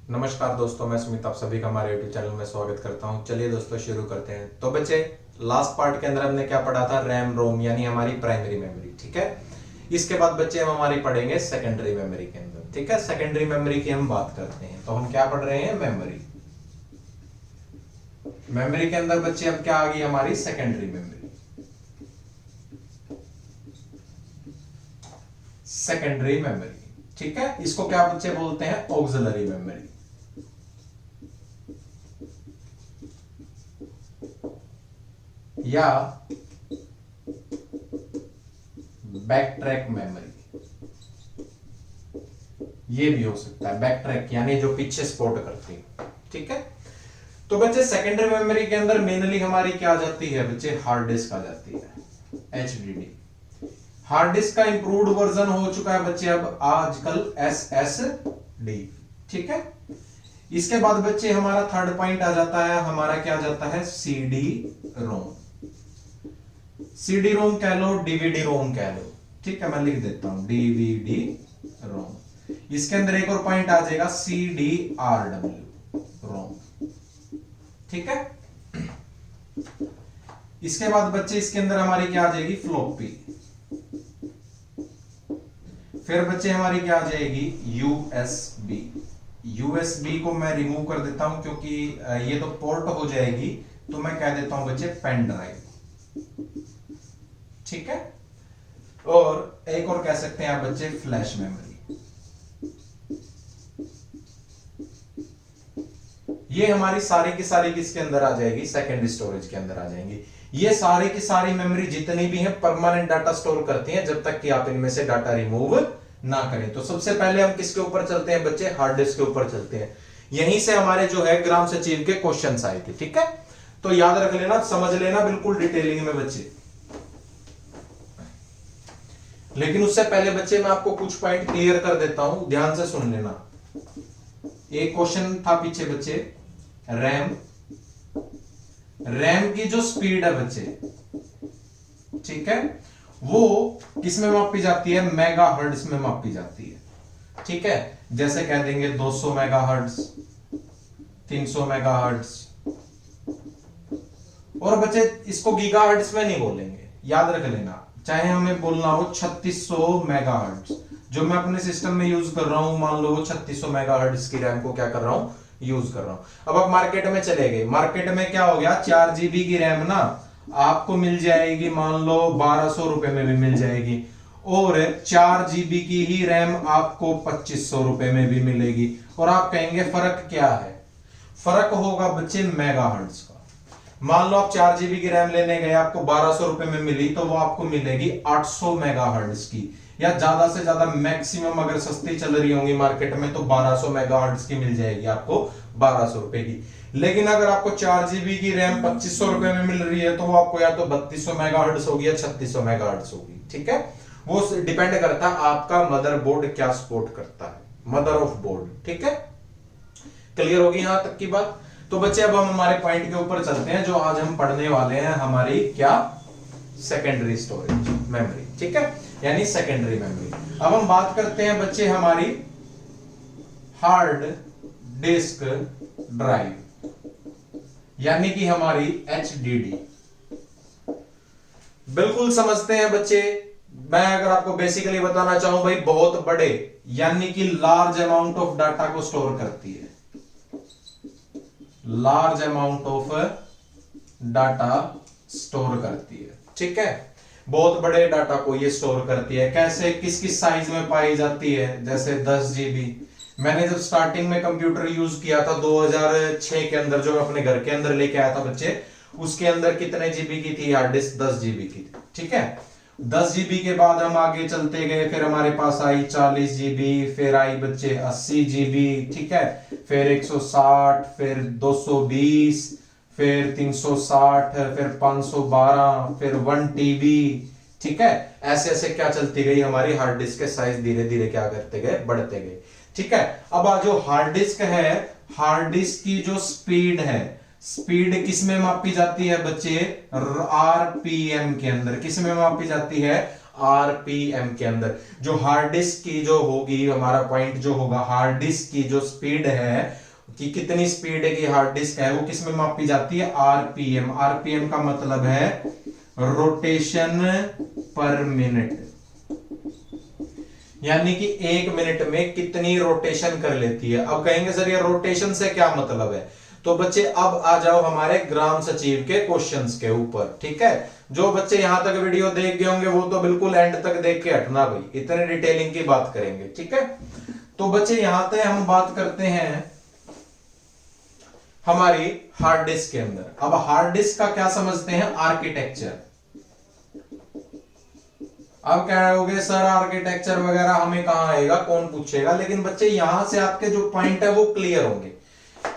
नमस्कार दोस्तों, मैं सुमित आप सभी का हमारे YouTube चैनल में स्वागत करता हूं। चलिए दोस्तों शुरू करते हैं। तो बच्चे, लास्ट पार्ट के अंदर हमने क्या पढ़ा था? रैम रोम यानी हमारी प्राइमरी मेमोरी। ठीक है, इसके बाद बच्चे हम हमारी पढ़ेंगे सेकेंडरी मेमोरी के अंदर। ठीक है, सेकेंडरी मेमोरी की हम बात करते हैं। तो हम क्या पढ़ रहे हैं? मेमोरी। मेमोरी के अंदर बच्चे अब क्या आ गई हमारी? Secondary memory. सेकेंडरी मेमोरी, ठीक है, इसको क्या बच्चे बोलते हैं? ऑक्सिलरी मेमोरी या बैक ट्रैक मेमोरी, ये भी हो सकता है। बैक ट्रैक यानी जो पीछे सपोर्ट करती है। ठीक है, तो बच्चे सेकेंडरी मेमोरी के अंदर मेनली हमारी क्या आ जाती है बच्चे? हार्ड डिस्क आ जाती है, एचडीडी। हार्ड डिस्क का इंप्रूव्ड वर्जन हो चुका है बच्चे अब आजकल एसएसडी। ठीक है, इसके बाद बच्चे हमारा थर्ड पॉइंट आ जाता है, हमारा क्या आ जाता है? CD ROM. सीडी रोम कह लो, डीवीडी रोम कह लो। ठीक है, मैं लिख देता हूं डीवीडी रोम। इसके अंदर एक और पॉइंट आ जाएगा CDRW रोम। ठीक है, इसके बाद बच्चे इसके अंदर हमारी क्या आ जाएगी? फ्लॉपी। फिर बच्चे हमारी क्या आ जाएगी? यूएसबी। यूएसबी को मैं रिमूव कर देता हूं क्योंकि ये तो पोर्ट हो जाएगी, तो मैं कह देता हूं बच्चे पेन ड्राइव। ठीक है, और एक और कह सकते हैं आप बच्चे फ्लैश मेमोरी। ये हमारी सारी की सारी किसके अंदर आ जाएगी? सेकेंडरी स्टोरेज के अंदर आ जाएंगी। ये सारी की सारी मेमोरी जितनी भी है परमानेंट डाटा स्टोर करती हैं जब तक कि आप इनमें से डाटा रिमूव ना करें। तो सबसे पहले हम किसके ऊपर चलते हैं बच्चे? हार्ड डिस्क के ऊपर चलते हैं। यहीं से हमारे जो है ग्राम सचिव के क्वेश्चंस आए थे। ठीक है, तो याद रख लेना, समझ लेना बिल्कुल डिटेलिंग में बच्चे। लेकिन उससे पहले बच्चे मैं आपको कुछ पॉइंट क्लियर कर देता हूं, ध्यान से सुन लेना। एक क्वेश्चन था पीछे बच्चे, रैम। रैम की जो स्पीड है बच्चे, ठीक है, वो किस में मापी जाती है? मेगाहर्ट्ज में मापी जाती है। ठीक है, जैसे कह देंगे 200 मेगाहर्ट्ज, 300 मेगाहर्ट्ज। और बच्चे इसको गीगाहर्ट्ज में नहीं बोलेंगे, याद रख लेना। चाहे हमें बोलना हो 3600 मेगाहर्ट्ज, जो मैं अपने सिस्टम में यूज कर रहा हूं, मान लो 3600 मेगाहर्ट्ज की रैम को क्या कर रहा हूं? यूज कर रहा हूं। अब आप मार्केट में चले गए, मार्केट में क्या हो गया? 4 GB की रैम ना आपको मिल जाएगी, मान लो 1200 रुपए में भी मिल जाएगी, और 4 GB की ही रैम आपको 2500 रुपए में भी मिलेगी। और आप कहेंगे फर्क क्या है? फर्क होगा बच्चे मेगाहर्ट्ज का। मान लो आप 4 GB की रैम लेने गए, आपको 1200 रुपए में मिली, तो वो आपको मिलेगी 800 मेगाहर्ट्ज की, या ज्यादा से ज्यादा मैक्सिमम अगर सस्ती चल रही होंगी मार्केट में तो 1200 मेगाहर्ट्ज की मिल जाएगी आपको 1200 रुपए की। लेकिन अगर आपको 4 GB की रैम 2500 रुपए में मिल रही है, तो वो आपको या तो 3200 मेगाहर्ट्ज होगी या 3600 मेगाहर्ट्ज होगी। ठीक है, वो डिपेंड करता है आपका मदरबोर्ड क्या सपोर्ट करता है, मदर ऑफ बोर्ड। ठीक है, क्लियर होगी यहां तक की बात? तो बच्चे अब हम हमारे पॉइंट के ऊपर चलते हैं, जो आज हम पढ़ने वाले हैं, हमारी क्या? Secondary storage memory. ठीक है, यानी सेकेंडरी मेमोरी। अब हम बात करते हैं बच्चे हमारी हार्ड डिस्क ड्राइव, यानी कि हमारी एचडीडी। बिल्कुल समझते हैं बच्चे। मैं अगर आपको बेसिकली बताना चाहूं भाई, बहुत बड़े यानी कि लार्ज अमाउंट ऑफ डाटा को स्टोर करती है। Large amount of data store करती है। ठीक है, बहुत बड़े डाटा को ये स्टोर करती है। कैसे, किस किस साइज में पाई जाती है? जैसे 10 GB। मैंने जब स्टार्टिंग में कंप्यूटर यूज किया था 2006 के अंदर, जो अपने घर के अंदर लेके आया था बच्चे, उसके अंदर कितने GB की थी हार्ड डिस्क? 10 GB की थी। ठीक है, 10 GB के बाद हम आगे चलते गए, फिर हमारे पास आई 40 GB, फिर आई बच्चे 80 GB। ठीक है, फिर 160, फिर 220, फिर 360, फिर 512, फिर 1 TB। ठीक है, ऐसे ऐसे क्या चलती गई हमारी हार्ड डिस्क के साइज, धीरे धीरे क्या करते गए? बढ़ते गए। ठीक है, अब जो हार्ड डिस्क है, हार्ड डिस्क की जो स्पीड है, स्पीड किस में मापी जाती है बच्चे? आरपीएम के अंदर। किस में मापी जाती है? आरपीएम के अंदर। जो हार्ड डिस्क की जो होगी, हमारा पॉइंट जो होगा, हार्ड डिस्क की जो स्पीड है कि कितनी स्पीड है कि हार्ड डिस्क है, वो किस में मापी जाती है? आरपीएम। आरपीएम का मतलब है रोटेशन पर मिनट, यानी कि 1 मिनट में कितनी रोटेशन कर लेती है। अब कहेंगे सर ये रोटेशन से क्या मतलब है? तो बच्चे अब आ जाओ हमारे ग्राम सचिव के क्वेश्चंस के ऊपर, ठीक है। जो बच्चे यहां तक वीडियो देख गए होंगे वो तो बिल्कुल एंड तक देख के हटना भाई, इतने डिटेलिंग की बात करेंगे, ठीक है। तो बच्चे यहां तक हम बात करते हैं हमारी हार्ड डिस्क के अंदर। अब हार्ड डिस्क का क्या समझते हैं? आर्किटेक्चर। अब कह रहे होगे सर आर्किटेक्चर वगैरह हमें कहां आएगा, कौन पूछेगा, लेकिन बच्चे यहां से आपके जो पॉइंट है वो क्लियर होंगे।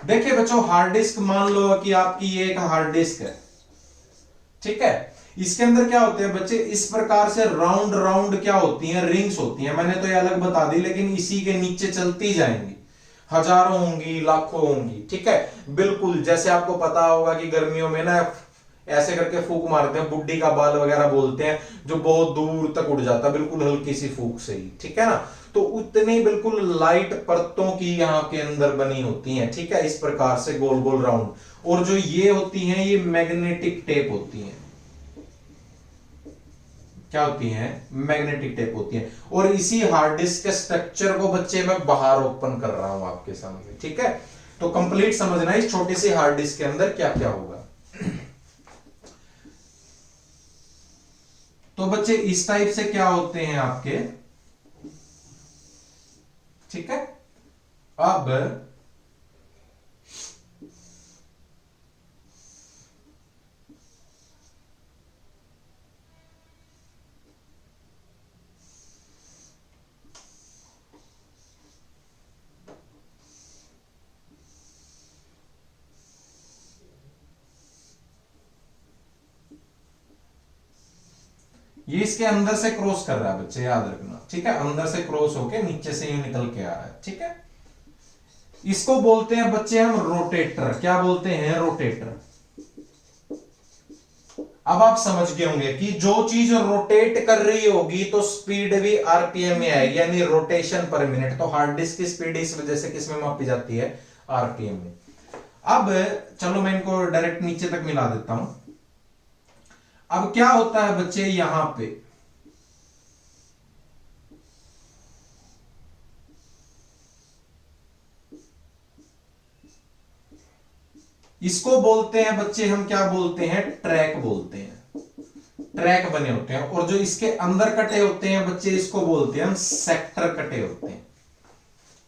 देखिए बच्चों, हार्ड डिस्क मान लो कि आपकी ये एक हार्ड डिस्क है, ठीक है। इसके अंदर क्या होते हैं बच्चे? इस प्रकार से राउंड राउंड क्या होती हैं? रिंग्स होती हैं। मैंने तो ये अलग बता दी, लेकिन इसी के नीचे चलती जाएंगी, हजारों होंगी, लाखों होंगी, ठीक है। बिल्कुल जैसे आपको पता होगा कि गर्मियों में ना ऐसे करके फूक मारते हैं, बुड्ढी का बाल वगैरह बोलते हैं, जो बहुत दूर तक उड़ जाता है बिल्कुल हल्की सी फूक से ही, ठीक है ना। तो उतनी बिल्कुल लाइट परतों की यहाँ के अंदर बनी होती हैं, ठीक है, इस प्रकार से गोल गोल राउंड। और जो ये होती हैं ये मैग्नेटिक टेप होती हैं। क्या होती हैं? मैग्नेटिक टेप होती है। और इसी हार्ड डिस्क के स्ट्रक्चर को बच्चे मैं बाहर ओपन कर रहा हूं आपके सामने, ठीक है। तो कंप्लीट समझना इस छोटी सी हार्ड डिस्क के अंदर क्या क्या होगा। तो बच्चे इस टाइप से क्या होते हैं आपके, ठीक है। अब ये इसके अंदर से क्रॉस कर रहा है बच्चे, याद रखना, ठीक है। अंदर से क्रॉस होके नीचे से यूं निकल के आ रहा है, ठीक है। इसको बोलते हैं बच्चे हम रोटेटर। क्या बोलते हैं? रोटेटर। अब आप समझ गए होंगे कि जो चीज रोटेट कर रही होगी तो स्पीड भी आरपीएम में आएगी, यानी रोटेशन पर मिनट। तो हार्ड डिस्क की स्पीड इस वजह से किसमें मापी जाती है? आरपीएम में। अब चलो मैं इनको डायरेक्ट नीचे तक मिला देता हूं। अब क्या होता है बच्चे यहां पे, इसको बोलते हैं बच्चे हम क्या बोलते हैं? ट्रैक बोलते हैं। ट्रैक बने होते हैं। और जो इसके अंदर कटे होते हैं बच्चे इसको बोलते हैं हम सेक्टर कटे होते हैं,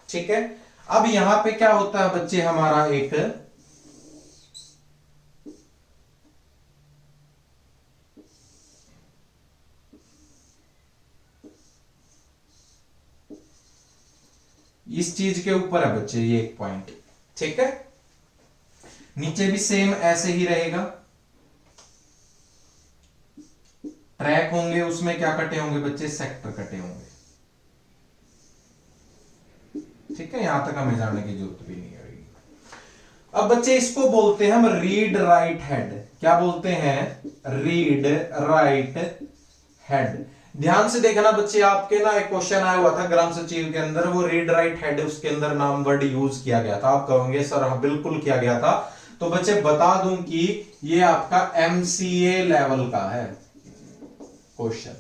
ठीक है। अब यहां पे क्या होता है बच्चे हमारा एक इस चीज के ऊपर है बच्चे ये एक पॉइंट, ठीक है। नीचे भी सेम ऐसे ही रहेगा। ट्रैक होंगे, उसमें क्या कटे होंगे बच्चे? सेक्टर कटे होंगे, ठीक है। यहां तक हमें जाने की जरूरत भी नहीं है। अब बच्चे इसको बोलते हैं हम रीड राइट हेड। क्या बोलते हैं? Read write head. ध्यान से देखना बच्चे, आपके ना एक क्वेश्चन आया हुआ था ग्राम सचिव के अंदर, वो रीड राइट हेड, उसके अंदर नाम वर्ड यूज किया गया था। आप कहोगे सर हाँ बिल्कुल किया गया था। तो बच्चे बता दूं कि ये आपका एमसीए लेवल का है क्वेश्चन,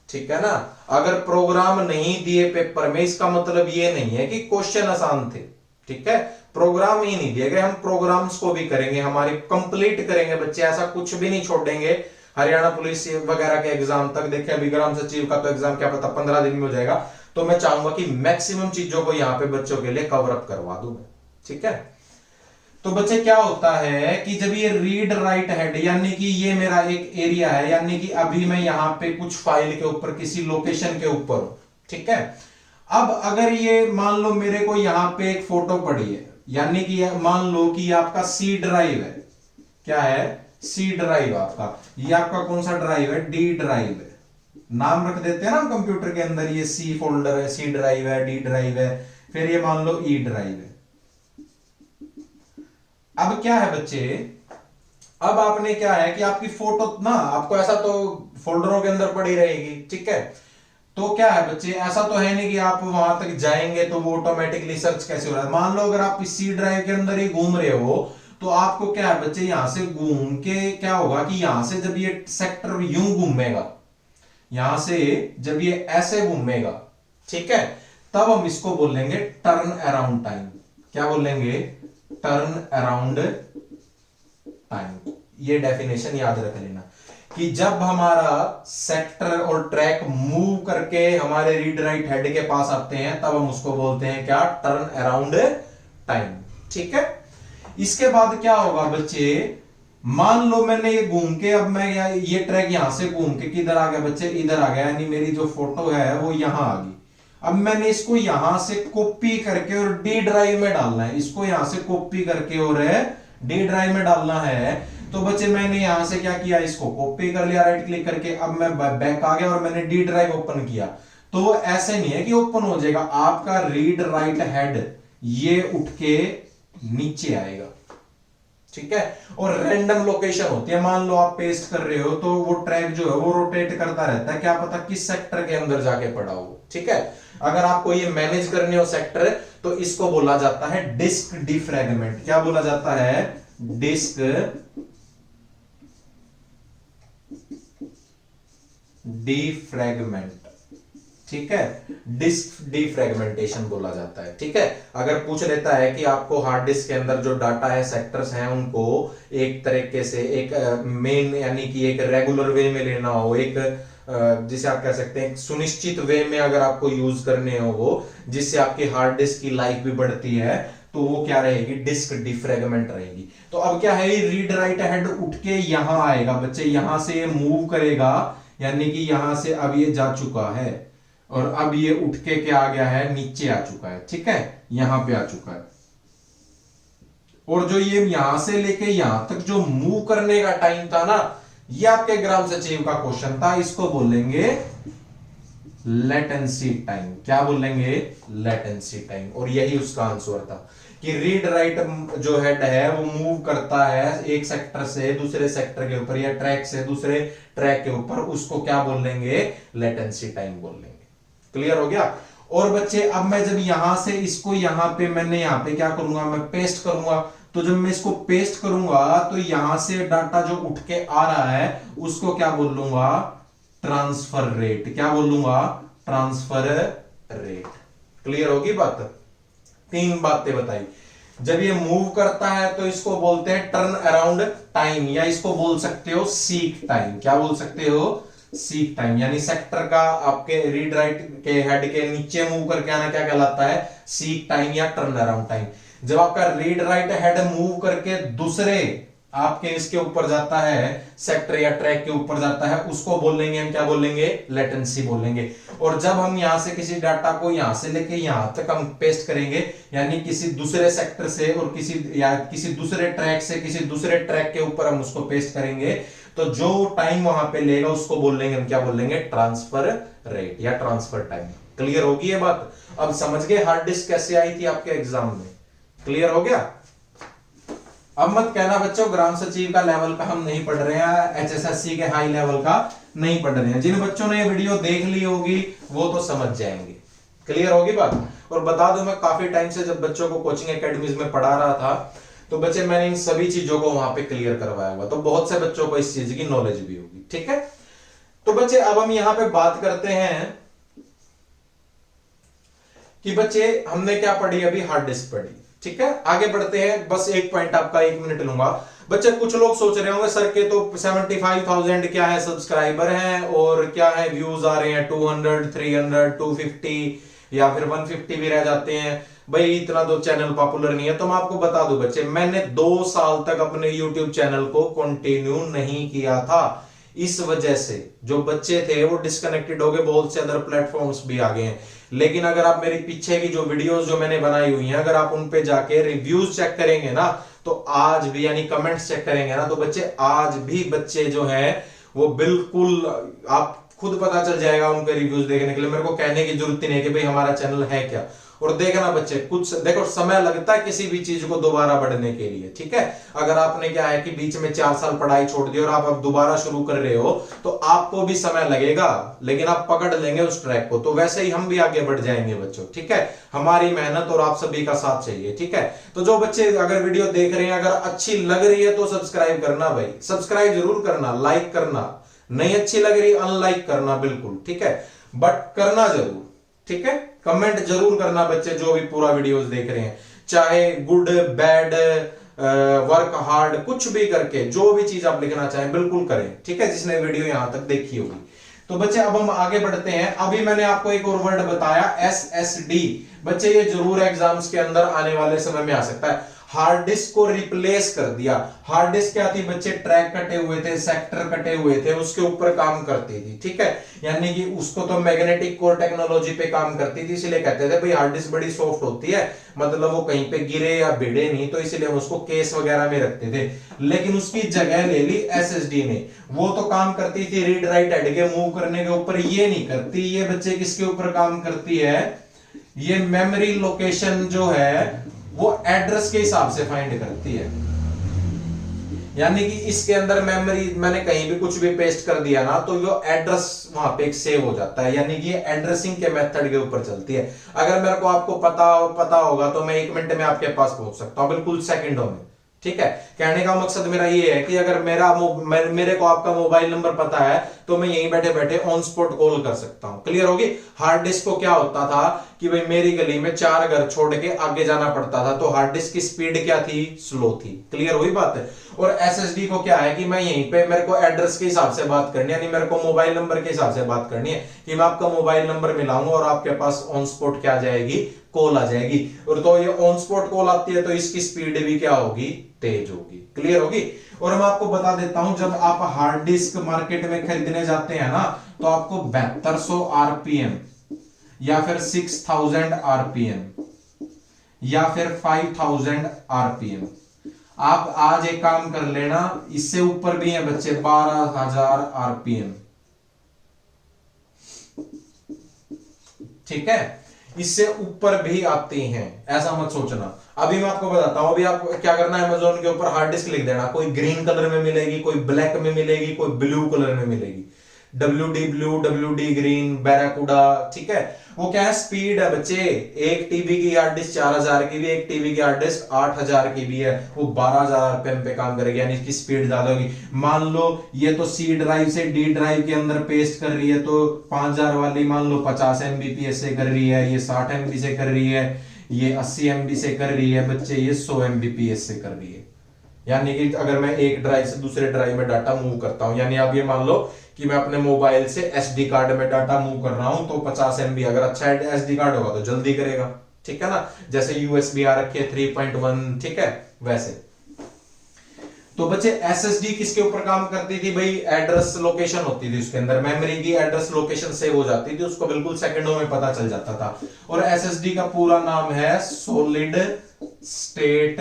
ठीक है ना। अगर प्रोग्राम नहीं दिए पेपर में इसका मतलब ये नहीं है कि क्वेश्चन आसान थे, ठीक है। प्रोग्राम ही नहीं दिए गए, हम प्रोग्राम्स को भी करेंगे, हमारी कंप्लीट करेंगे बच्चे, ऐसा कुछ भी नहीं छोड़ेंगे। हरियाणा पुलिस वगैरह के एग्जाम तक देखिए, अभी ग्राम सचिव का तो एग्जाम क्या पता 15 दिन में हो जाएगा। तो मैं चाहूंगा कि मैक्सिमम चीजों को यहां पे बच्चों के लिए कवर अप करवा दूं मैं, ठीक है। तो बच्चे क्या होता है कि जब ये रीड राइट हेड, यानी कि ये मेरा एक एरिया है, यानी कि अभी मैं यहां पे कुछ फाइल के ऊपर किसी लोकेशन के ऊपर हूं, ठीक है। अब अगर ये मान लो मेरे को यहां पे एक फोटो पड़ी है, यानी कि मान लो कि आपका सी ड्राइव है। क्या है? सी ड्राइव आपका। ये आपका कौन सा ड्राइव है? डी ड्राइव है। नाम रख देते हैं ना हम कंप्यूटर के अंदर, ये सी फोल्डर है, सी ड्राइव है, डी ड्राइव है, फिर ये मान लो ई ड्राइव है। अब क्या है बच्चे, अब आपने क्या है कि आपकी फोटो ना आपको ऐसा तो फोल्डरों के अंदर पड़ी रहेगी, ठीक है। तो क्या है बच्चे, ऐसा तो है नहीं कि आप वहां तक जाएंगे तो वो ऑटोमेटिकली सर्च कैसे हो रहा है। मान लो अगर आप इस सी ड्राइव के अंदर ही घूम रहे हो तो आपको क्या है बच्चे, यहां से घूम के क्या होगा कि यहां से जब ये सेक्टर यूं घूमेगा, यहां से जब ये ऐसे घूमेगा, ठीक है, तब हम इसको बोलेंगे टर्न अराउंड टाइम। क्या बोलेंगे? Turn around time. ये डेफिनेशन याद रख लेना कि जब हमारा सेक्टर और ट्रैक मूव करके हमारे रीड राइट हेड के पास आते हैं तब हम उसको बोलते हैं क्या? टर्न अराउंड टाइम, ठीक है। इसके बाद क्या होगा बच्चे, मान लो मैंने ये घूम के, अब मैं ये ट्रैक यहां से घूम के किधर आ गया बच्चे? इधर आ गया, यानी मेरी जो फोटो है वो यहां आ गई। अब मैंने इसको यहां से कॉपी करके और डी ड्राइव में डालना है, इसको यहां से कॉपी करके और डी ड्राइव में डालना है। तो बच्चे मैंने यहां से क्या किया, इसको कॉपी कर लिया राइट क्लिक करके, अब मैं बैक आ गया और मैंने डी ड्राइव ओपन किया। तो वो ऐसे नहीं है कि ओपन हो जाएगा, आपका रीड राइट हेड ये उठ के नीचे आएगा, ठीक है। और रैंडम लोकेशन होती है, मान लो आप पेस्ट कर रहे हो तो वो ट्रैक जो है वो रोटेट करता रहता है, क्या पता किस सेक्टर के अंदर जाके पड़ा हो, ठीक है। अगर आपको ये मैनेज करने हो सेक्टर तो इसको बोला जाता है डिस्क डिफ्रैगमेंट। क्या बोला जाता है? डिस्क डिफ्रैगमेंट, ठीक है। डिस्क डिफ्रैगमेंटेशन बोला जाता है, ठीक है। अगर पूछ लेता है कि आपको हार्ड डिस्क के अंदर जो डाटा है, सेक्टर्स हैं, उनको एक तरीके से एक मेन यानी कि एक रेगुलर वे में लेना हो, एक जिसे आप कह सकते हैं सुनिश्चित वे में अगर आपको यूज करने हो वो, जिससे आपकी हार्ड डिस्क की लाइफ भी बढ़ती है, तो वो क्या रहेगी? डिस्क डिफ्रैगमेंट रहेगी। तो अब क्या है, रीड राइट हेड उठ के यहां आएगा बच्चे, यहां से ये मूव करेगा, यानी कि यहां से अब ये जा चुका है और अब ये उठ के क्या आ गया है? नीचे आ चुका है, ठीक है, यहां पे आ चुका है। और जो ये यहां से लेके यहां तक जो मूव करने का टाइम था ना, ये आपके ग्राम सचिव का क्वेश्चन था, इसको बोलेंगे लेटेंसी टाइम। क्या बोलेंगे? Latency time. और यही उसका आंसर था कि रीड राइट जो हेड है वो मूव करता है एक सेक्टर से दूसरे सेक्टर के ऊपर या ट्रैक से दूसरे ट्रैक के ऊपर, उसको क्या बोलेंगे? लेटेंसी टाइम बोलेंगे। क्लियर हो गया? और बच्चे अब मैं जब यहां से इसको यहां पे मैंने यहां पे क्या करूंगा, मैं पेस्ट करूंगा, तो जब मैं इसको पेस्ट करूंगा तो यहां से डाटा जो उठ के आ रहा है उसको क्या बोलूंगा? Transfer rate. क्या बोलूंगा? Transfer rate. क्लियर होगी बात? तीन बातें बताई। जब ये मूव करता है तो इसको बोलते हैं टर्न अराउंड टाइम, या इसको बोल सकते हो सीक टाइम। क्या बोल सकते हो? Seek time. यानी सेक्टर का आपके रीड राइट के हेड के नीचे मूव करके आना क्या कहलाता है? सीक टाइम या टर्न अराउंड टाइम। जब आपका रीड राइट हेड मूव करके दूसरे आपके इसके ऊपर जाता है, सेक्टर या ट्रैक के ऊपर जाता है, उसको बोलेंगे हम क्या बोलेंगे? लेटेंसी बोलेंगे। और जब हम यहां से किसी डाटा को यहां से लेके यहां तक हम पेस्ट करेंगे, यानी किसी दूसरे सेक्टर से और किसी दूसरे ट्रैक से किसी दूसरे ट्रैक के ऊपर हम उसको पेस्ट करेंगे, तो जो टाइम वहां पे लेगा उसको बोलेंगे हम क्या बोलेंगे? ट्रांसफर रेट या ट्रांसफर टाइम। क्लियर होगी ये बात? अब समझ गए हार्ड डिस्क कैसे आई थी आपके एग्जाम में? क्लियर हो गया? अब मत कहना बच्चों ग्राम सचिव का लेवल का हम नहीं पढ़ रहे हैं, एचएसएससी के हाई लेवल का नहीं पढ़ रहे हैं। जिन बच्चों ने ये वीडियो देख ली होगी वो तो समझ जाएंगे। क्लियर होगी बात? और बता दूं मैं काफी टाइम से जब बच्चों को कोचिंग एकेडमीज में पढ़ा रहा था तो बच्चे मैंने इन सभी चीजों को वहां पे क्लियर करवाया हुआ, तो बहुत से बच्चों को इस चीज की नॉलेज भी होगी। ठीक है, तो बच्चे अब हम यहां पे बात करते हैं कि बच्चे हमने क्या पढ़ी अभी? हार्ड डिस्क पढ़ी। ठीक है, आगे बढ़ते हैं। बस एक पॉइंट आपका 1 मिनट लूंगा। बच्चे कुछ लोग सोच रहे होंगे सर के तो 75,000 क्या है सब्सक्राइबर हैं और क्या है व्यूज आ रहे हैं 200, 300, 250 या फिर 150 भी रह जाते हैं, भाई इतना तो चैनल पॉपुलर नहीं है। तो मैं आपको बता दूं बच्चे, मैंने 2 साल तक अपने YouTube चैनल को कंटिन्यू नहीं किया था। इस वजह से जो बच्चे थे वो डिस्कनेक्टेड हो गए, बहुत से अदर प्लेटफॉर्म्स भी आ गए हैं। लेकिन अगर आप मेरी पीछे की जो वीडियोस जो मैंने बनाई हुई हैं, अगर आप उन पे जाके रिव्यूज चेक करेंगे ना, तो आज भी यानी कमेंट्स चेक करेंगे ना, तो बच्चे आज भी बच्चे जो हैं वो बिल्कुल आप खुद पता चल जाएगा उनके रिव्यूज देखने के लिए। मेरे को कहने की जरूरत नहीं है कि भाई हमारा चैनल है क्या, और देखना बच्चे, कुछ देखो समय लगता है किसी भी चीज को दोबारा बढ़ने के लिए, ठीक है। अगर आपने क्या है कि बीच में 4 साल पढ़ाई छोड़ दी और आप अब दोबारा शुरू कर रहे हो तो आपको भी समय लगेगा, लेकिन आप पकड़ लेंगे उस ट्रैक को। तो वैसे ही हम भी आगे बढ़ जाएंगे बच्चों, ठीक है। हमारी मेहनत और आप सभी का साथ चाहिए, ठीक है। तो जो बच्चे अगर वीडियो देख रहे हैं, अगर अच्छी लग रही है तो सब्सक्राइब करना भाई, सब्सक्राइब जरूर करना, लाइक करना, नहीं अच्छी लग रही अनलाइक करना बिल्कुल, ठीक है, बट करना जरूर, ठीक है। कमेंट जरूर करना बच्चे जो भी पूरा वीडियोस देख रहे हैं, चाहे गुड बैड वर्क हार्ड कुछ भी करके जो भी चीज आप लिखना चाहें बिल्कुल करें, ठीक है, जिसने वीडियो यहां तक देखी होगी। तो बच्चे अब हम आगे बढ़ते हैं। अभी मैंने आपको एक और वर्ड बताया SSD, बच्चे ये जरूर एग्जाम्स के अंदर आने वाले समय में आ सकता है। हार्ड डिस्क को रिप्लेस कर दिया। हार्ड डिस्क क्या थी बच्चे, ट्रैक कटे हुए थे, सेक्टर कटे हुए थे, उसके ऊपर काम करती थी, ठीक है। यानी कि उसको तो मैग्नेटिक कोर टेक्नोलॉजी पे काम करती थी, इसलिए कहते थे भाई हार्ड डिस्क बड़ी सॉफ्ट होती है, मतलब वो कहीं पे गिरे या भिड़े नहीं, तो इसलिए हम उसको केस वगैरह में रखते थे। लेकिन उसकी जगह ले ली SSD ने। वो तो काम करती थी रीड राइट हेड के मूव करने के ऊपर, ये नहीं करती। ये बच्चे किसके ऊपर काम करती है, ये मेमोरी लोकेशन जो है वो एड्रेस के हिसाब से फाइंड करती है। यानी कि इसके अंदर मेमोरी मैंने कहीं भी कुछ भी पेस्ट कर दिया ना, तो ये एड्रेस वहां पे एक सेव हो जाता है। यानी कि ये एड्रेसिंग के मेथड के ऊपर चलती है। अगर मेरे को आपको पता होगा तो मैं 1 मिनट में आपके पास पहुंच सकता हूं, बिल्कुल सेकंडों में, ठीक है। कहने का मकसद मेरा ये है कि अगर मेरे को आपका मोबाइल नंबर पता है तो मैं यहीं बैठे बैठे ऑन स्पॉट कॉल कर सकता हूं। क्लियर होगी। हार्ड डिस्क को क्या होता था कि भाई मेरी गली में 4 घर छोड़ के आगे जाना पड़ता था, तो हार्ड डिस्क की स्पीड क्या थी, स्लो थी। क्लियर हुई बात है। और SSD को क्या है कि मैं यहीं पे मेरे को एड्रेस के हिसाब से बात करनी है, यानी मेरे को मोबाइल नंबर के हिसाब से बात करनी है कि मैं आपका मोबाइल नंबर मिलाऊंगा और आपके पास ऑन स्पॉट क्या आ जाएगी, कॉल आ जाएगी। और तो ये ऑन स्पॉट कॉल आती है तो इसकी स्पीड भी क्या होगी, तेज होगी। क्लियर होगी। और मैं आपको बता देता हूं, जब आप हार्ड डिस्क मार्केट में खरीदने जाते हैं ना, तो आपको 7200 RPM या फिर 6000 RPM या फिर 5000 RPM, आप आज एक काम कर लेना, इससे ऊपर भी है बच्चे 12000 RPM, ठीक है, इससे ऊपर भी आती हैं, ऐसा मत सोचना। अभी मैं आपको बताता हूं, अभी आपको क्या करना है, अमेज़न के ऊपर हार्ड डिस्क लिख देना, कोई ग्रीन कलर में मिलेगी, कोई ब्लैक में मिलेगी, कोई ब्लू कलर में मिलेगी, WD blue, WD green, barracuda, ठीक है। वो क्या है, स्पीड है बच्चे। 1 TB की हार्ड डिस्क 4000 की भी, 1 TB की हार्ड डिस्क 8000 की भी है, वो 12000 RPM पे काम करेगी, यानी इसकी स्पीड ज्यादा होगी। मान लो ये तो C ड्राइव से D ड्राइव के अंदर पेस्ट कर रही है, तो 5000 वाली मान लो 50 MBPS से कर रही है, ये 60 MB से कर रही है, ये 80 MB से कर रही है बच्चे, ये 100 MBPS से कर रही है। यानी कि अगर मैं एक ड्राइव से दूसरे ड्राइव में डाटा मूव करता हूं, यानी आप ये मान लो कि मैं अपने मोबाइल से SD कार्ड में डाटा मूव कर रहा हूं, तो 50 MB, अगर अच्छा SD कार्ड होगा तो जल्दी करेगा, ठीक है ना। जैसे USB आ रखी है 3.1, ठीक है, वैसे। तो बच्चे SSD किसके ऊपर काम करती थी भाई, एड्रेस लोकेशन होती थी उसके अंदर, मेमोरी की एड्रेस लोकेशन सेव हो जाती थी, उसको बिल्कुल सेकंडों में पता चल जाता था। और SSD का पूरा नाम है solid state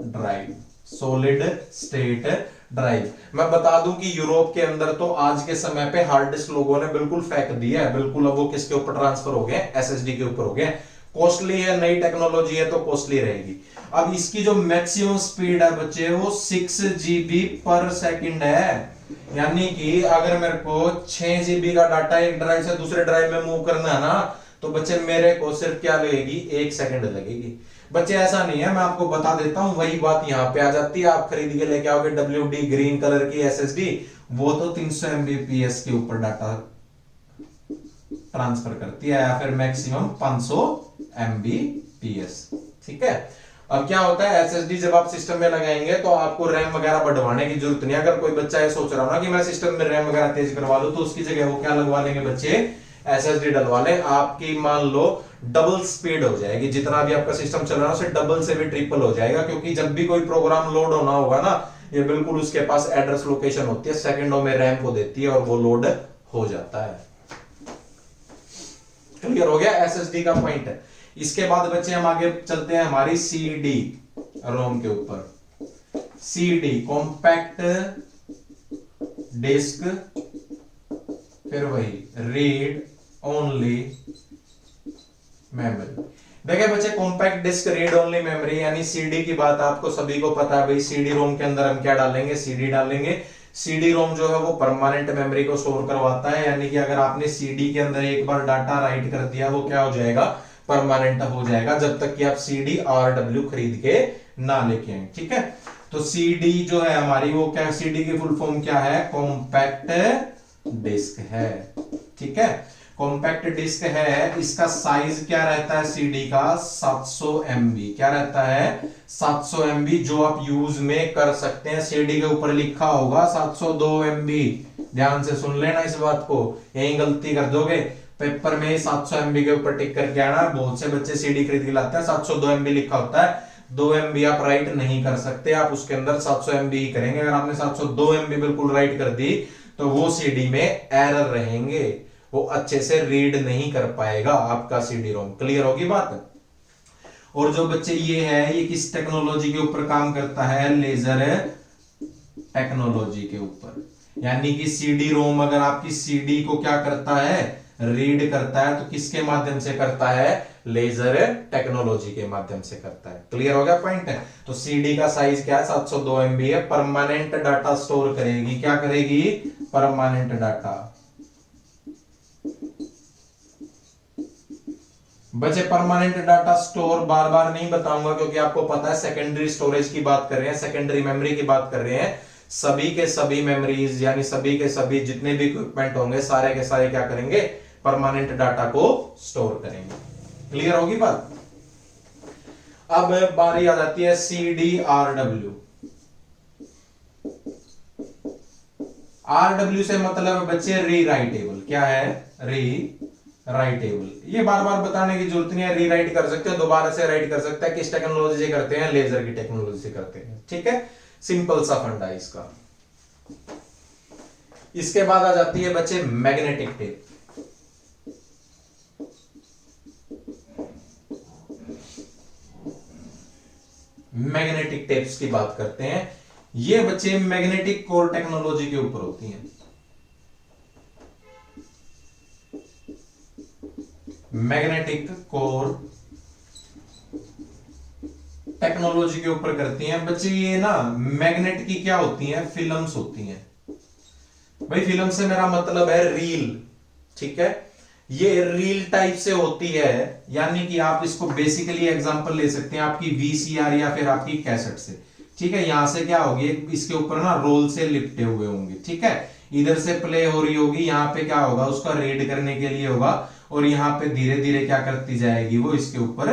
drive, solid state drive. मैं बता दूं कि यूरोप के अंदर तो आज के समय पे हार्ड डिस्क लोगों ने बिल्कुल फेंक दिया है, बिल्कुल। अब वो किसके ऊपर ट्रांसफर हो गए, SSD के ऊपर हो गए। कॉस्टली है, नई टेक्नोलॉजी है तो कॉस्टली रहेगी। अब इसकी जो मैक्सिमम स्पीड है बच्चे, वो 6 GB पर सेकंड है। यानी कि अगर मेरे को 6 GB का डाटा एक ड्राइव से दूसरे ड्राइव में मूव करना है ना, तो बच्चे मेरे को सिर्फ क्या लगेगी, 1 सेकंड लगेगी। बच्चे ऐसा नहीं है, मैं आपको बता देता हूं, वही बात यहां पे आ जाती है। आप खरीद के लेके आओगे WD ग्रीन कलर की SSD, वो तो 300 MBPS के ऊपर डाटा ट्रांसफर करती है, या फिर मैक्सिमम 500 MBPS, ठीक है। अब क्या होता है, SSD जब आप सिस्टम में लगाएंगे तो आपको रैम वगैरह बढ़वाने की जरूरत नहीं है। अगर कोई बच्चा ये सोच रहा हो ना कि मैं सिस्टम में रैम वगैरह तेज करवा लूं, तो उसकी जगह वो क्या लगवा लेंगे बच्चे, SSD डलवा ले। आपकी मान लो डबल स्पीड हो जाएगी, जितना भी आपका सिस्टम चल रहा है उसे डबल से भी ट्रिपल हो जाएगा, क्योंकि जब भी कोई प्रोग्राम लोड होना होगा ना, ये बिल्कुल उसके पास एड्रेस लोकेशन होती है, सेकंडों में रैम को देती है और वो लोड हो जाता है। क्लियर हो गया SSD का पॉइंट है। इसके बाद बच्चे हम आगे चलते हैं हमारी CD रोम के ऊपर। CD कॉम्पैक्ट डिस्क, फिर वही रीड ओनली मेमोरी। देखिए बच्चे, compact disc read only memory यानी सीडी की बात आपको सभी को पता है भाई। सीडी रोम के अंदर हम क्या डालेंगे, सीडी डालेंगे। सीडी रोम जो है वो परमानेंट मेमोरी को स्टोर करवाता है, यानी कि अगर आपने सीडी के अंदर एक बार डाटा राइट कर दिया वो क्या हो जाएगा, परमानेंट हो जाएगा, जब तक कि आप सीडी आरडब्ल्यू खरीद के ना लेके आए। ठीक है, तो सीडी जो है हमारी वो क्या, सीडी की फुल फॉर्म क्या है, कॉम्पैक्ट डिस्क है। ठीक है, कॉम्पैक्ट डिस्क है, इसका साइज क्या रहता है सीडी का, 700 MB। क्या रहता है, 700 MB, जो आप यूज में कर सकते हैं। सीडी के ऊपर लिखा होगा 702 MB, ध्यान से सुन लेना इस बात को, यही गलती कर दोगे पेपर में 700 MB के ऊपर टिक करके आना। बहुत से बच्चे सीडी खरीद के लाते हैं 702 MB लिखा होता है, 2 MB आप राइट नहीं कर सकते, आप उसके अंदर 700 MB ही करेंगे। अगर आपने 702 MB बिल्कुल राइट कर दी तो वो सीडी में एरर रहेंगे, वो अच्छे से रीड नहीं कर पाएगा आपका सीडी रोम। क्लियर होगी बात। और जो बच्चे ये है, ये किस टेक्नोलॉजी के ऊपर काम करता है, लेजर टेक्नोलॉजी के ऊपर। यानी कि सीडी रोम अगर आपकी सीडी को क्या करता है, रीड करता है, तो किसके माध्यम से करता है, लेजर टेक्नोलॉजी के माध्यम से करता है। क्लियर हो गया पॉइंट है। तो सीडी का साइज क्या है, 702 MB है, परमानेंट डाटा स्टोर करेगी। क्या करेगी, परमानेंट डाटा। बच्चे परमानेंट डाटा स्टोर बार बार नहीं बताऊंगा क्योंकि आपको पता है सेकेंडरी स्टोरेज की बात कर रहे हैं, सेकेंडरी मेमोरी की बात कर रहे हैं। सभी के सभी मेमोरीज यानी सभी के सभी जितने भी इक्विपमेंट होंगे सारे के सारे क्या करेंगे, परमानेंट डाटा को स्टोर करेंगे। क्लियर होगी बात। अब बारी आ जाती है सीडी आरडब्ल्यू। आरडब्ल्यू से मतलब बच्चे रीराइटेबल। क्या है, रीराइटेबल। ये बार बार बताने की जरूरत नहीं है, रीराइट कर सकते हो, दोबारा से राइट कर सकते हैं। किस टेक्नोलॉजी से करते हैं, लेजर की टेक्नोलॉजी से करते हैं। ठीक है, सिंपल सा फंडा इसका। इसके बाद आ जाती है बच्चे मैग्नेटिक टेप। मैग्नेटिक टेप्स की बात करते हैं। ये बच्चे मैग्नेटिक कोर टेक्नोलॉजी के ऊपर होती हैं। मैग्नेटिक कोर टेक्नोलॉजी के ऊपर करती हैं बच्चे। ये ना मैग्नेट की क्या होती हैं, फिल्म्स होती हैं। भाई फिल्म से मेरा मतलब है रील। ठीक है, ये रील टाइप से होती है, यानी कि आप इसको बेसिकली एग्जांपल ले सकते हैं आपकी वीसीआर या फिर आपकी कैसेट से। ठीक है, यहां से क्या होगी, इसके ऊपर ना रोल से लिपटे हुए होंगे। ठीक है, इधर से प्ले हो रही होगी, यहां पे क्या होगा, उसका रीड करने के लिए होगा, और यहाँ पे धीरे धीरे क्या करती जाएगी, वो इसके ऊपर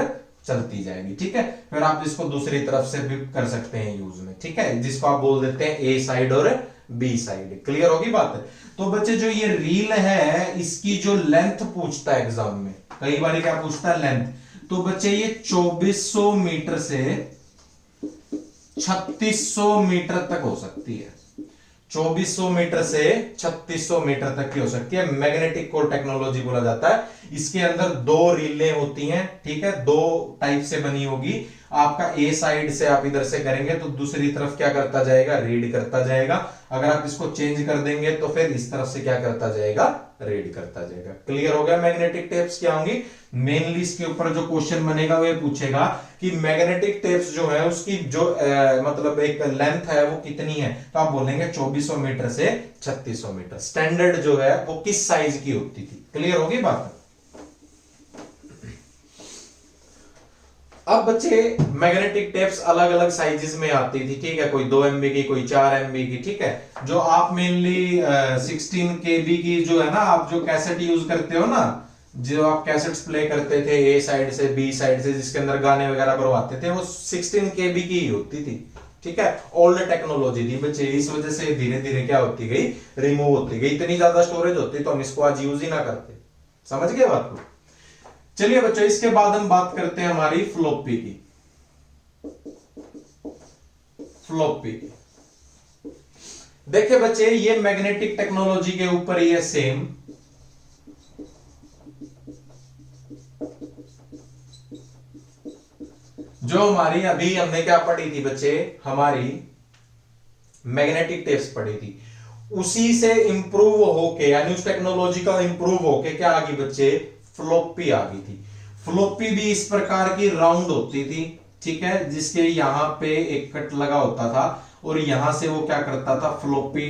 चलती जाएगी। ठीक है, फिर आप इसको दूसरी तरफ से भी कर सकते हैं यूज में। ठीक है, जिसको आप बोल देते हैं ए साइड और बी साइड। क्लियर होगी बात। तो बच्चे जो ये रील है इसकी जो लेंथ पूछता है एग्जाम में, कई बार क्या पूछता है, लेंथ। तो बच्चे ये 2400 मीटर से 3600 मीटर तक हो सकती है। 2400 मीटर से 3600 मीटर तक की हो सकती है। मैग्नेटिक कोर टेक्नोलॉजी बोला जाता है। इसके अंदर 2 रीलें होती हैं। ठीक है, 2 टाइप से बनी होगी। आपका ए साइड से आप इधर से करेंगे तो दूसरी तरफ क्या करता जाएगा, रीड करता जाएगा। अगर आप इसको चेंज कर देंगे तो फिर इस तरफ से क्या करता जाएगा, रीड करता जाएगा। क्लियर हो गया। मैग्नेटिक टेप्स क्या होंगी, मेनली इसके ऊपर जो क्वेश्चन बनेगा वो पूछेगा कि मैग्नेटिक टेप्स जो है उसकी जो मतलब एक लेंथ है वो कितनी है, तो आप बोलेंगे 2400 मीटर से 3600 मीटर। स्टैंडर्ड जो है वो किस साइज की होती थी। क्लियर होगी बात। अब बच्चे मैग्नेटिक टेप्स अलग अलग साइजेस में आती थी। ठीक है, कोई 2 MB की, कोई 4 MB की। ठीक है, जो आप मेनली 16 KB की जो है ना, आप जो कैसेट यूज करते हो ना, जो आप कैसेट्स प्ले करते थे ए साइड से बी साइड से, जिसके अंदर गाने वगैरह भरवाते थे, वो 16 KB की ही होती थी। ठीक है, ओल्ड टेक्नोलॉजी थी बच्चे, इस वजह से धीरे धीरे क्या होती गई, रिमूव होती गई। इतनी ज्यादा स्टोरेज होती तो हम इसको आज यूज ही ना करते। समझ गए बात को। चलिए बच्चों, इसके बाद हम बात करते हैं हमारी फ्लॉपी की। फ्लॉपी की देखिए बच्चे, ये मैग्नेटिक टेक्नोलॉजी के ऊपर ही है सेम। जो हमारी अभी हमने क्या पढ़ी थी बच्चे, हमारी मैग्नेटिक टेप्स पढ़ी थी, उसी से इंप्रूव होके, यानी उस टेक्नोलॉजी का इंप्रूव होके क्या आ गई बच्चे, फ्लॉपी आ गई थी। फ्लॉपी भी इस प्रकार की राउंड होती थी, ठीक है, जिसके यहां पे एक कट लगा होता था और यहां से वो क्या करता था, फ्लॉपी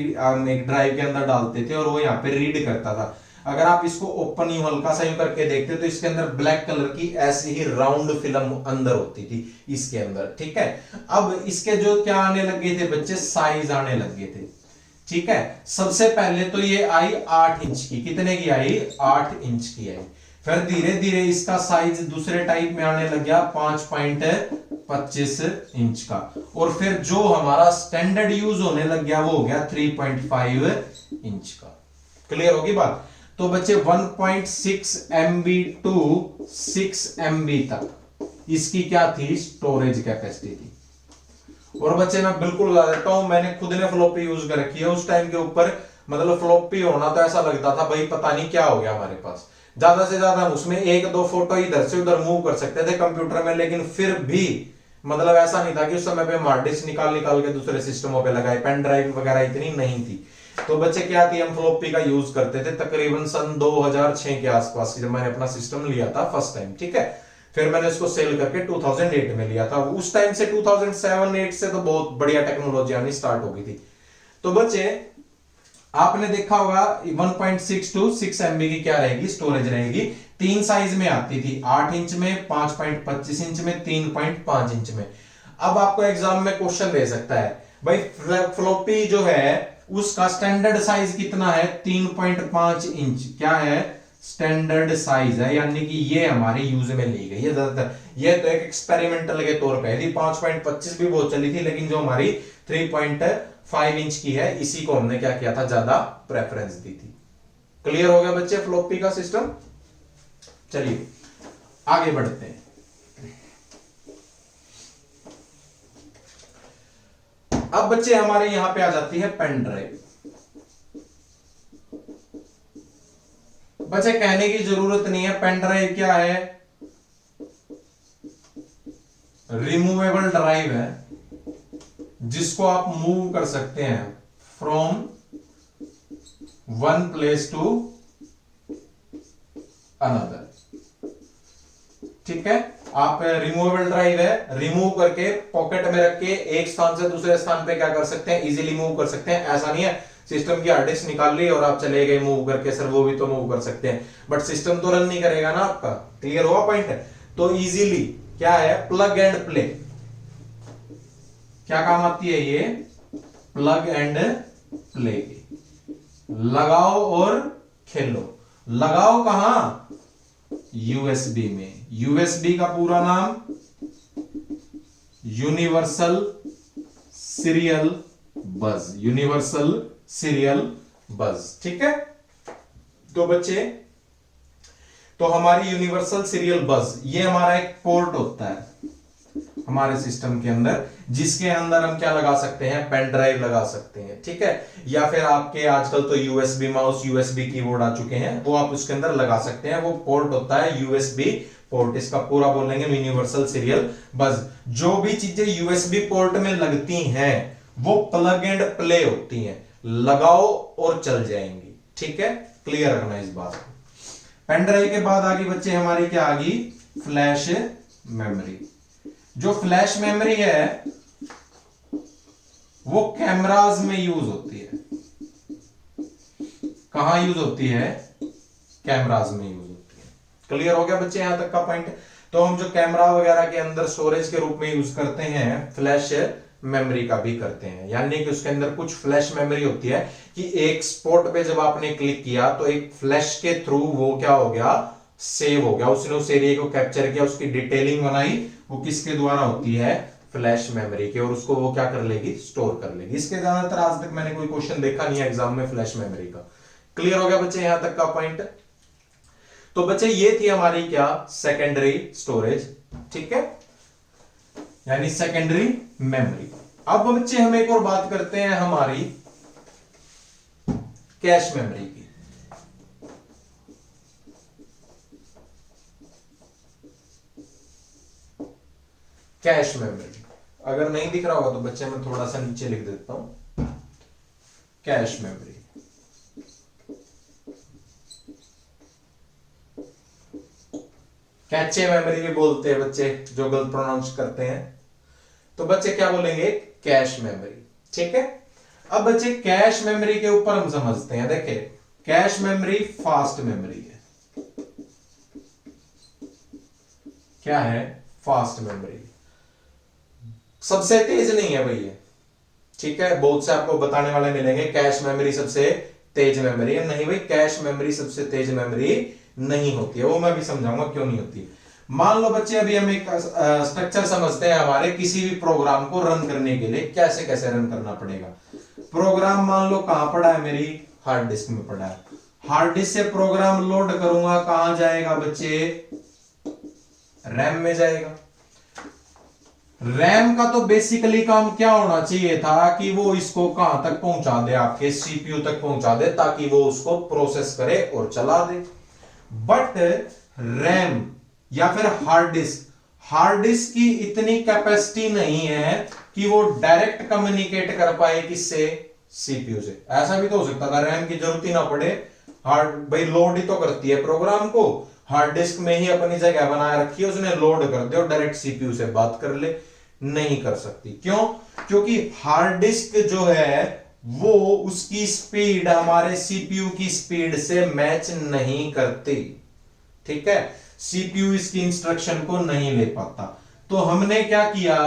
एक ड्राइव के अंदर डालते थे और वो यहाँ पे रीड करता था। अगर आप इसको ओपन यूं हल्का सा यूं करके देखते तो इसके अंदर ब्लैक कलर की ऐसी ही राउंड फिल्म अंदर होती थी इसके अंदर, ठीक है। अब इसके जो क्या आने लगे थे बच्चे, साइज आने लगे थे, ठीक है। सबसे पहले तो ये आई 8 इंच की, कितने की आई, 8 इंच की आई। फिर धीरे धीरे इसका साइज दूसरे टाइप में आने लग गया 5.25 इंच का, और फिर जो हमारा स्टैंडर्ड यूज होने लग गया वो हो गया 3.5 इंच का। क्लियर होगी बात। तो बच्चे 1.6 MB टू 6 MB तक इसकी क्या थी, स्टोरेज कैपेसिटी थी। और बच्चे मैं बिल्कुल बता देता हूं, मैंने खुद ने फ्लॉपी यूज कर रखी है उस टाइम के ऊपर, मतलब फ्लॉपी होना तो ऐसा लगता था भाई पता नहीं क्या हो गया हमारे पास। ज्यादा से ज्यादा हम उसमें एक दो फोटो इधर से उधर मूव कर सकते थे कंप्यूटर में, लेकिन फिर भी मतलब ऐसा नहीं था कि उस समय पे हार्ड डिस्क निकाल निकाल के दूसरे सिस्टमों पे लगाए, पेन ड्राइव वगैरह इतनी नहीं थी। तो बच्चे क्या थी, हम फ्लॉपी का यूज करते थे तकरीबन सन 2006 के आसपास, जब मैंने अपना सिस्टम लिया था फर्स्ट टाइम, ठीक है। फिर मैंने उसको सेल करके 2008 में लिया था। उस टाइम से 2007-8 से तो बहुत बढ़िया टेक्नोलॉजी आनी स्टार्ट हो गई थी। तो बच्चे आपने देखा होगा 1.6 टू 6 MB की क्या रहेगी, स्टोरेज रहेगी। तीन साइज में आती थी, 8 इंच में, 5.25 इंच में, 3.5 इंच में। अब आपको एग्जाम में क्वेश्चन दे सकता है भाई फ्लॉपी जो है उसका स्टैंडर्ड साइज कितना है, 3.5 इंच क्या है, स्टैंडर्ड साइज है, यानी कि ये हमारे यूज में ली गई है ज्यादातर। ये तो एक एक्सपेरिमेंटल के तौर पे थी, 5.25 भी बहुत चली थी, लेकिन जो हमारी 3.5 इंच की है इसी को हमने क्या किया था, ज्यादा प्रेफरेंस दी थी। क्लियर हो गया बच्चे फ्लॉपी का सिस्टम। चलिए आगे बढ़ते हैं। अब बच्चे हमारे यहां पे आ जाती है पेन ड्राइव। बच्चे कहने की जरूरत नहीं है, पेन ड्राइव क्या है, रिमूवेबल ड्राइव है जिसको आप मूव कर सकते हैं from one place to another, ठीक है। आप रिमूवेबल ड्राइव है, रिमूव करके पॉकेट में रख के एक स्थान से दूसरे स्थान पे क्या कर सकते हैं, इजीली मूव कर सकते हैं। ऐसा नहीं है सिस्टम की हार्ड डिस्क निकाल ली और आप चले गए मूव करके, सर वो भी तो मूव कर सकते हैं, बट सिस्टम तो रन नहीं करेगा ना आपका। क्लियर हुआ पॉइंट है। तो इजीली क्या है, प्लग एंड प्ले, क्या काम आती है ये, प्लग एंड प्ले, लगाओ और खेलो। लगाओ कहां, यूएसबी में। यूएसबी का पूरा नाम यूनिवर्सल सीरियल बस, यूनिवर्सल सीरियल बस, ठीक है। तो बच्चे तो हमारी यूनिवर्सल सीरियल बस ये हमारा एक पोर्ट होता है हमारे सिस्टम के अंदर, जिसके अंदर हम क्या लगा सकते हैं, पेन ड्राइव लगा सकते हैं, ठीक है। या फिर आपके आजकल तो यूएसबी माउस, यूएसबी कीबोर्ड आ चुके हैं, वो आप उसके अंदर लगा सकते हैं। वो पोर्ट होता है यूएसबी पोर्ट, इसका पूरा बोलेंगे यूनिवर्सल सीरियल बस। जो भी चीजें यूएसबी पोर्ट में लगती हैं वो प्लग एंड प्ले होती हैं, लगाओ और चल जाएंगी, ठीक है। क्लियर रखना इस बात को। पेन ड्राइव के बाद आगे बच्चे हमारी क्या आ गई, फ्लैश मेमोरी। जो फ्लैश मेमोरी है वो कैमराज में यूज होती है। कहां यूज होती है, कैमराज में यूज होती है। क्लियर हो गया बच्चे यहां तक का पॉइंट। तो हम जो कैमरा वगैरह के अंदर स्टोरेज के रूप में यूज करते हैं, फ्लैश मेमोरी का भी करते हैं, यानी कि उसके अंदर कुछ फ्लैश मेमोरी होती है कि एक स्पॉट पे जब आपने क्लिक किया तो एक फ्लैश के थ्रू वो क्या हो गया, सेव हो गया, उसने उस एरिया को कैप्चर किया, उसकी डिटेलिंग बनाई, वो किसके द्वारा होती है, फ्लैश मेमोरी के, और उसको वो क्या कर लेगी, स्टोर कर लेगी। इसके ज्यादातर आज तक मैंने कोई क्वेश्चन देखा नहीं है एग्जाम में फ्लैश मेमोरी का। क्लियर हो गया बच्चे यहां तक का पॉइंट। तो बच्चे ये थी हमारी क्या, सेकेंडरी स्टोरेज, ठीक है, यानी सेकेंडरी मेमोरी। अब बच्चे हम एक और बात करते हैं हमारी कैश मेमोरी की। कैश मेमोरी अगर नहीं दिख रहा होगा तो बच्चे मैं थोड़ा सा नीचे लिख देता हूं, कैश मेमोरी। कैचे मेमोरी भी बोलते हैं बच्चे जो गलत प्रोनाउंस करते हैं। तो बच्चे क्या बोलेंगे, कैश मेमोरी। ठीक है, अब बच्चे कैश मेमोरी के ऊपर हम समझते हैं। देखिए कैश मेमोरी फास्ट मेमोरी है। क्या है, फास्ट मेमोरी, सबसे तेज नहीं है भैया। ठीक है, बहुत से आपको बताने वाले मिलेंगे कैश मेमोरी सबसे तेज मेमोरी है। नहीं भाई, कैश मेमोरी सबसे तेज मेमोरी नहीं होती है, वो मैं भी समझाऊंगा क्यों नहीं होती। मान लो बच्चे अभी हम एक स्ट्रक्चर समझते हैं, हमारे किसी भी प्रोग्राम को रन करने के लिए कैसे कैसे रन करना पड़ेगा। प्रोग्राम मान लो कहां पड़ा है, मेरी हार्ड डिस्क में पड़ा है। हार्ड डिस्क से प्रोग्राम लोड करूंगा, कहां जाएगा बच्चे, रैम में जाएगा। रैम का तो बेसिकली काम क्या होना चाहिए था कि वो इसको कहां तक पहुंचा दे, आपके सीपीयू तक पहुंचा दे, ताकि वो उसको प्रोसेस करे और चला दे। बट रैम या फिर हार्ड डिस्क की इतनी कैपेसिटी नहीं है कि वो डायरेक्ट कम्युनिकेट कर पाए किससे, सीपीयू से। ऐसा भी तो हो सकता था रैम की जरूरत ही ना पड़े, हार्ड भाई लोड ही तो करती है प्रोग्राम को, हार्ड डिस्क में ही अपनी जगह बनाए रखी है, उसने लोड कर दे और डायरेक्ट सीपीयू से बात कर ले। नहीं कर सकती, क्यों, क्योंकि हार्ड डिस्क जो है वो उसकी स्पीड हमारे सीपीयू की स्पीड से मैच नहीं करती। ठीक है, सीपीयू इसकी इंस्ट्रक्शन को नहीं ले पाता। तो हमने क्या किया,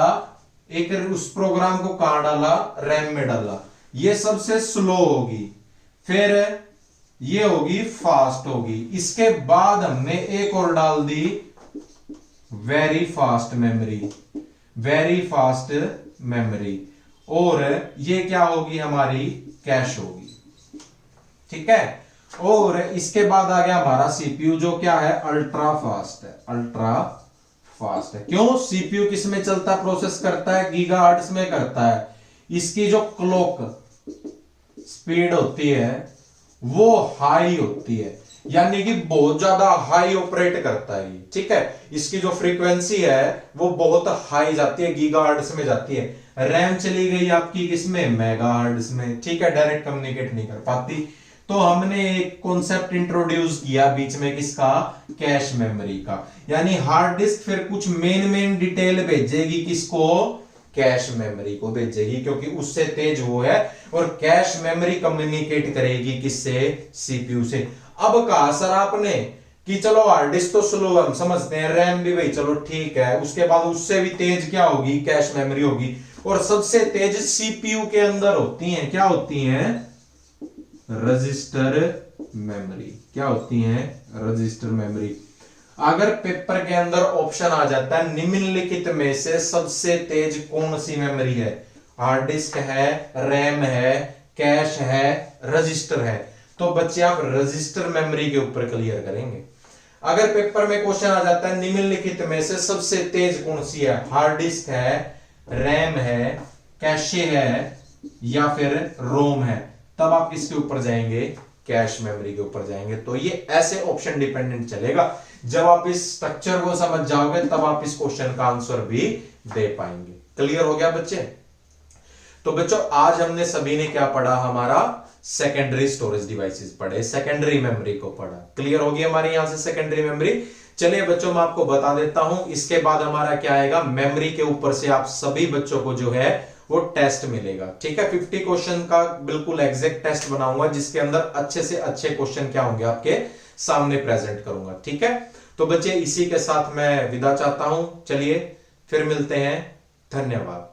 एक उस प्रोग्राम को कहां डाला, रैम में डाला। ये सबसे स्लो होगी, फिर ये होगी फास्ट होगी, इसके बाद हमने एक और डाल दी very fast memory, very fast memory, और ये क्या होगी, हमारी कैश होगी। ठीक है, और इसके बाद आ गया हमारा सीपीयू जो क्या है, अल्ट्रा फास्ट है। अल्ट्रा फास्ट है क्यों, सीपीयू किस में चलता है, प्रोसेस करता है गीगाहर्ट्ज में करता है। इसकी जो क्लॉक स्पीड होती है वो हाई होती है, यानी कि बहुत ज्यादा हाई ऑपरेट करता है ये। ठीक है, इसकी जो फ्रीक्वेंसी है वो बहुत हाई जाती है, गीगाहर्ट्ज में जाती है। रैम चली गई आपकी किसमें, मेगाहर्ट्ज में। ठीक है, डायरेक्ट कम्युनिकेट नहीं कर पाती। तो हमने एक कॉन्सेप्ट इंट्रोड्यूस किया बीच में, किसका, कैश मेमोरी का। यानी हार्ड डिस्क फिर कुछ मेन डिटेल भेजेगी, किसको, कैश मेमोरी को भेजेगी, क्योंकि उससे तेज वो है। और कैश मेमोरी कम्युनिकेट करेगी किससे, सीपीयू से। अब कहा सर आपने कि चलो हार्ड डिस्क तो स्लो हम समझते हैं, रैम भी भाई चलो ठीक है, उसके बाद उससे भी तेज क्या होगी, कैश मेमोरी होगी। और सबसे तेज सीपीयू के अंदर होती हैं, क्या होती हैं, रजिस्टर मेमोरी। क्या होती हैं, रजिस्टर मेमोरी। अगर पेपर के अंदर ऑप्शन आ जाता है निम्नलिखित में से सबसे तेज कौन सी मेमोरी है, हार्ड डिस्क है, रैम है, कैश है, रजिस्टर है, तो बच्चे आप रजिस्टर मेमोरी के ऊपर क्लियर करेंगे। अगर पेपर में क्वेश्चन आ जाता है निम्नलिखित में से सबसे तेज कौन सी है, हार्ड डिस्क है, रैम है, कैशे है, या फिर रोम है, तब आप किसके ऊपर जाएंगे, कैश मेमोरी के ऊपर जाएंगे। तो ये ऐसे ऑप्शन डिपेंडेंट चलेगा। जब आप इस स्ट्रक्चर को समझ जाओगे तब आप इस क्वेश्चन का आंसर भी दे पाएंगे। क्लियर हो गया बच्चे। तो बच्चों आज हमने सभी ने क्या पढ़ा, हमारा सेकेंडरी स्टोरेज डिवाइसेस पढ़े, सेकेंडरी मेमोरी को पढ़ा। क्लियर हो गई हमारे यहां से सेकेंडरी मेमोरी। चलिए बच्चों मैं आपको बता देता हूं, इसके बाद हमारा क्या आएगा, मेमोरी के ऊपर से आप सभी बच्चों को जो है वो टेस्ट मिलेगा। ठीक है, 50 क्वेश्चन का बिल्कुल एग्जैक्ट टेस्ट बनाऊंगा, जिसके अंदर अच्छे से अच्छे क्वेश्चन क्या होंगे आपके सामने प्रेजेंट करूंगा। ठीक है, तो बच्चे इसी के साथ मैं विदा चाहता हूं। चलिए फिर मिलते हैं, धन्यवाद।